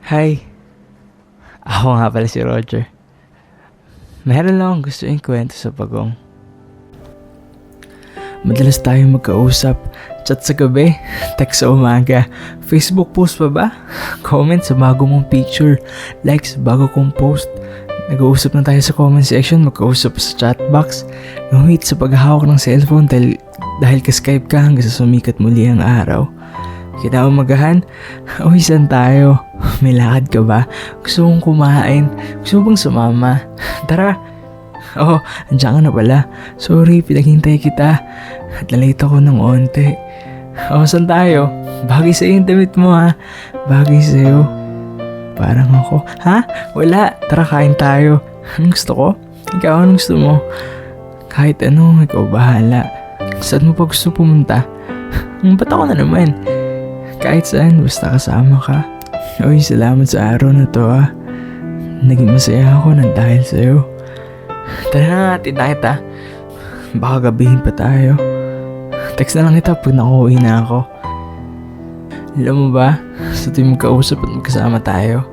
Hi, ako nga pala si Roger. Meron lang akong gusto ikwento sa Bagong. Madalas tayong magkausap, chat sa gabi, text sa umaga, Facebook post pa ba? Comment sa bago mong picture, like sa bago kong post. Nag-uusap na tayo sa comment section, magkausap sa chat box. Wait sa paghahawak ng cellphone dahil ka-Skype ka hanggang sa sumikat muli ang araw. Kinaumagahan, uwi saan tayo? May lakad ka ba? Gusto kong kumain? Gusto mo bang sumama? Tara! Oh, andiyan ka na pala. Sorry, pinaghintay kita. At nalate ako ng onte. Oh, saan tayo? Bagay sa'yo yung damit mo ha. Bagay sa'yo. Parang ako. Ha? Wala. Tara, kain tayo. Anong gusto ko? Ikaw, anong gusto mo? Kahit ano, ikaw bahala. Saan mo pa gusto pumunta? Ba't ako na naman? Kahit saan, basta kasama ka. Uy, salamat sa araw na to ha. Naging masaya ako nang dahil sa'yo. Tara na nga, tinta kita. Baka gabihin pa tayo. Text na lang kita pag nakuwi na ako. Alam mo ba, sa tuwing magkausap at magkasama tayo,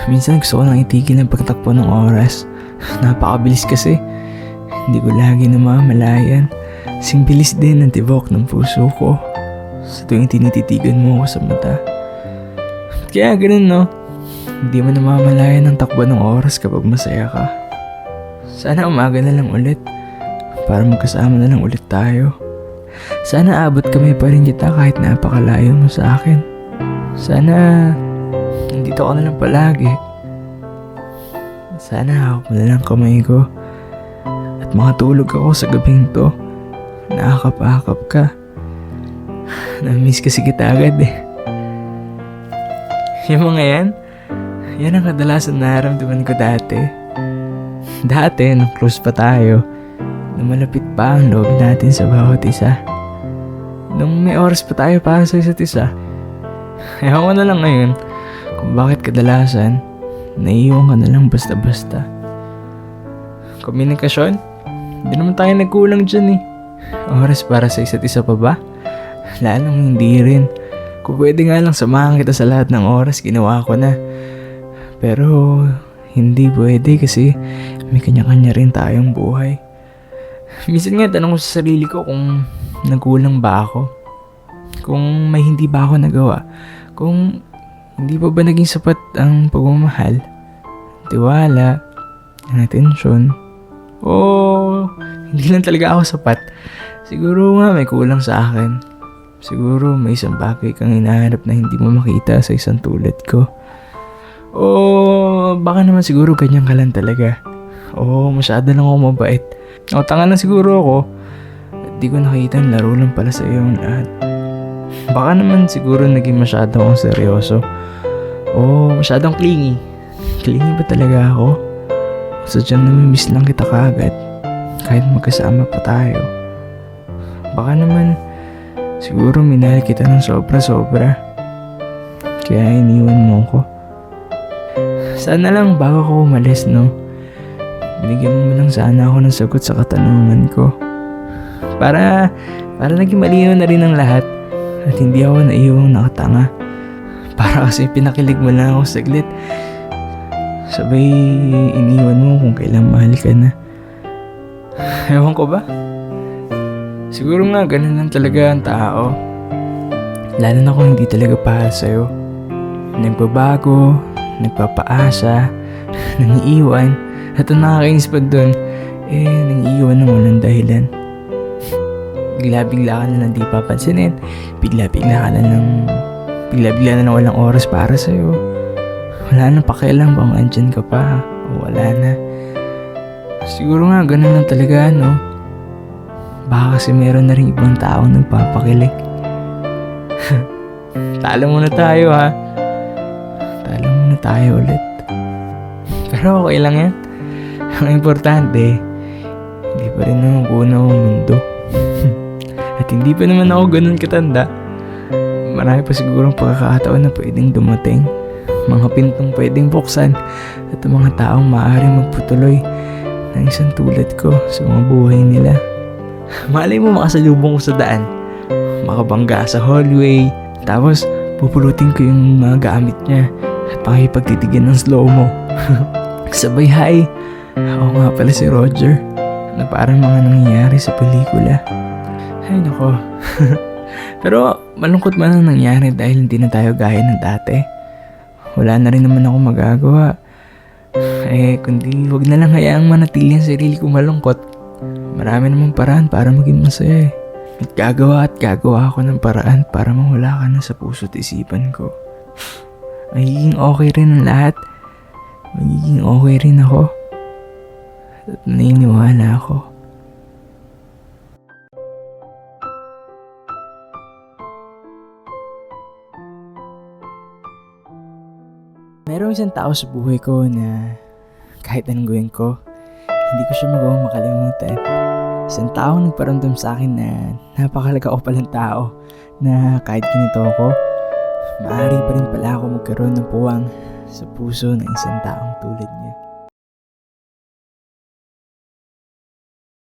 minsan gusto ko nang itigil ang pagtakbo ng oras. Napakabilis kasi. Hindi ko lagi namamalayan. Sing bilis din ang tibok ng puso ko sa tuwing tinititigan mo ako sa mata. Kaya ganun no, hindi mo namamalayan ang takbo ng oras kapag masaya ka. Sana umaga na lang ulit para magkasama na lang ulit tayo. Sana abot kami pa rin kita kahit napakalayo mo sa akin. Sana nandito ka na lang palagi. Sana hawak mo na lang kamay ko at makatulog ako sa gabing to. Nakakap-akap ka. Na-miss kasi kita agad eh. Yung mga yan ang kadalasan naramdaman ko dati. Dati, nung close pa tayo, nung malapit pa ang loob natin sa bawat isa. Nung may oras pa tayo para sa isa't isa. Ewan ko na lang ngayon kung bakit kadalasan naiiwan ka na lang basta-basta. Komunikasyon? Hindi naman tayo nagkulang dyan eh. Oras para sa isa't isa pa ba? Lalong hindi rin. Kung pwede nga lang samahan kita sa lahat ng oras, ginawa ko na. Pero hindi pwede kasi may kanya-kanya rin tayong buhay. Minsan nga tanong ko sa sarili ko kung nagkulang ba ako. Kung may hindi ba ako nagawa. Kung hindi pa ba naging sapat ang pagmamahal, tiwala, atensyon. O hindi lang talaga ako sapat. Siguro nga may kulang sa akin. Siguro may isang bagay kang hinahanap na hindi mo makita sa isang tulad ko. O baka naman siguro ganyan ka lang talaga. O masyado lang ako mabait. O tanga lang siguro ako. At di ko nakita ang laro lang pala sa iyo ang lahat. Baka naman siguro naging masyado akong seryoso. O masyadong clingy. Clingy ba talaga ako? Sadyang namimiss lang kita kaagad. Kahit magkasama pa tayo. Baka naman siguro minahal kita ng sobra-sobra. Kaya iniwan mo ko. Sana lang bago ko umalis, no? Binigyan mo lang sana ako ng sagot sa katanungan ko. Para naging malinaw na rin ang lahat. At hindi ako naiiwang nakatanga. Para kasi pinakilig mo lang ako saglit. Sabay iniwan mo kung kailang mahal ka na. Ewan ko ba? Siguro nga ganun lang talaga ang tao. Lalo na kung hindi talaga para sa'yo. Nagbabago, nagpapaasa, nangiiwan. At ang nakakainis pa dun, nangiiwan ng walang dahilan. Bigla-bigla ka na lang di papansinin. Bigla-bigla na lang walang oras para sa'yo. Wala nang pakialam kung andyan ka pa o wala na. Siguro nga ganun lang talaga, no? Baka kasi meron na rin ibang taong nagpapakilig. Talo muna tayo ha. Talo muna tayo ulit. Pero okay lang yan. Ang importante, hindi pa rin naman kuna ang mundo. At hindi pa naman ako ganun katanda. Marami pa sigurong pagkakataon na pwedeng dumating. Mga pintong pwedeng buksan. At ang mga taong maaaring magputuloy ng isang tulad ko sa mga buhay nila. Malay mo makasalubong ko sa daan. Makabangga sa hallway. Tapos pupulutin ko yung mga gamit niya. At pakipagtitigan ng slow-mo. Sabay hi. Ako nga pala si Roger, na parang mga nangyayari sa pelikula. Ay nako. Pero malungkot man ang nangyari dahil hindi na tayo gaya ng dati. Wala na rin naman ako magagawa. Kundi wag na lang hayaang manatili ang sarili ko malungkot. Marami namang paraan para maging masaya. At gagawa ako ng paraan para mawala ka na sa puso't isipan ko. Magiging okay rin ang lahat. Magiging okay rin ako. At naniniwala ako. Merong isang tao sa buhay ko na kahit anong gawin ko, hindi ko siya magawang makalimutan. Isang tao nagparamdam sa akin na napakalaga ko palang tao, na kahit ganito ako, maaari pa rin pala ako magkaroon ng puwang sa puso ng isang taong tulad niya.